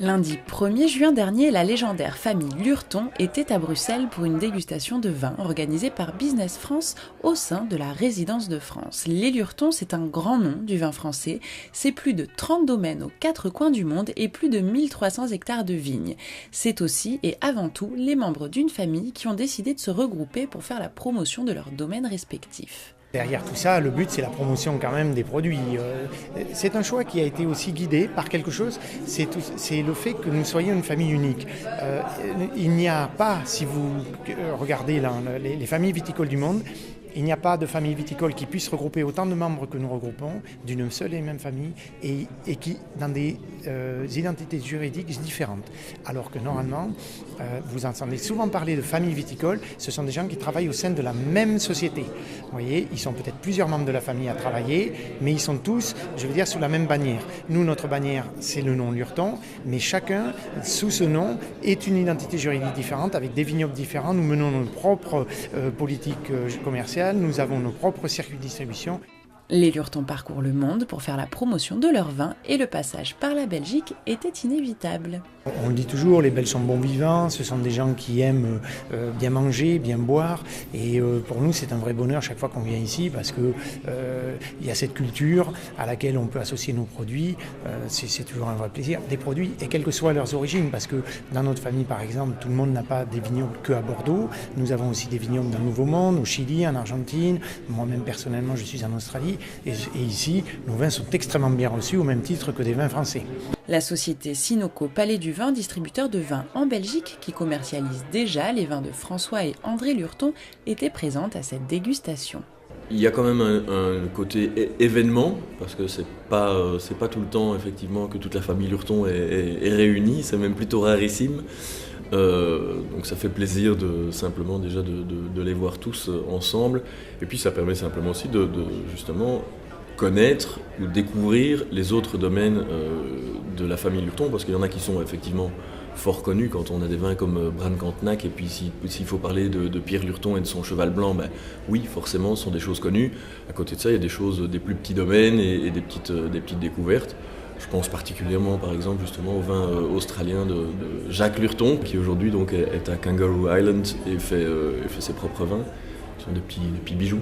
Lundi 1er juin dernier, la légendaire famille Lurton était à Bruxelles pour une dégustation de vin organisée par Business France au sein de la Résidence de France. Les Lurton, c'est un grand nom du vin français. C'est plus de 30 domaines aux 4 coins du monde et plus de 1300 hectares de vignes. C'est aussi et avant tout les membres d'une famille qui ont décidé de se regrouper pour faire la promotion de leurs domaines respectifs. Derrière tout ça, le but, c'est la promotion quand même des produits. C'est un choix qui a été aussi guidé par quelque chose, c'est le fait que nous soyons une famille unique. Il n'y a pas, si vous regardez les familles viticoles du monde, il n'y a pas de famille viticole qui puisse regrouper autant de membres que nous regroupons d'une seule et même famille et qui dans des identités juridiques différentes. Alors que normalement, vous entendez souvent parler de famille viticole, ce sont des gens qui travaillent au sein de la même société. Vous voyez, ils sont peut-être plusieurs membres de la famille à travailler, mais ils sont tous, je veux dire, sous la même bannière. Nous, notre bannière, c'est le nom Lurton, mais chacun, sous ce nom, est une identité juridique différente, avec des vignobles différents. Nous menons nos propres politiques commerciales. Nous avons nos propres circuits de distribution. Les Lurton parcourent le monde pour faire la promotion de leur vin et le passage par la Belgique était inévitable. On le dit toujours, les Belges sont bons vivants, ce sont des gens qui aiment bien manger, bien boire et pour nous c'est un vrai bonheur chaque fois qu'on vient ici parce que il y a cette culture à laquelle on peut associer nos produits, c'est toujours un vrai plaisir. Des produits et quelles que soient leurs origines parce que dans notre famille par exemple tout le monde n'a pas des vignobles que à Bordeaux, nous avons aussi des vignobles dans le Nouveau Monde, au Chili, en Argentine, moi-même personnellement je suis en Australie et ici nos vins sont extrêmement bien reçus au même titre que des vins français. La société Sinoco Palais du Vin, distributeur de vins en Belgique, qui commercialise déjà les vins de François et André Lurton, était présente à cette dégustation. Il y a quand même un côté événement, parce que c'est pas tout le temps effectivement que toute la famille Lurton est réunie, c'est même plutôt rarissime. Donc ça fait plaisir simplement déjà de les voir tous ensemble, et puis ça permet simplement aussi de justement connaître ou découvrir les autres domaines de la famille Lurton, parce qu'il y en a qui sont effectivement fort connus quand on a des vins comme Bran Cantenac, et puis s'il faut parler de Pierre Lurton et de son cheval blanc, ben oui, forcément, ce sont des choses connues. À côté de ça, il y a des choses, des plus petits domaines et des petites découvertes. Je pense particulièrement, par exemple, justement au vin australien de Jacques Lurton, qui aujourd'hui donc est à Kangaroo Island et fait ses propres vins. Ce sont des petits bijoux.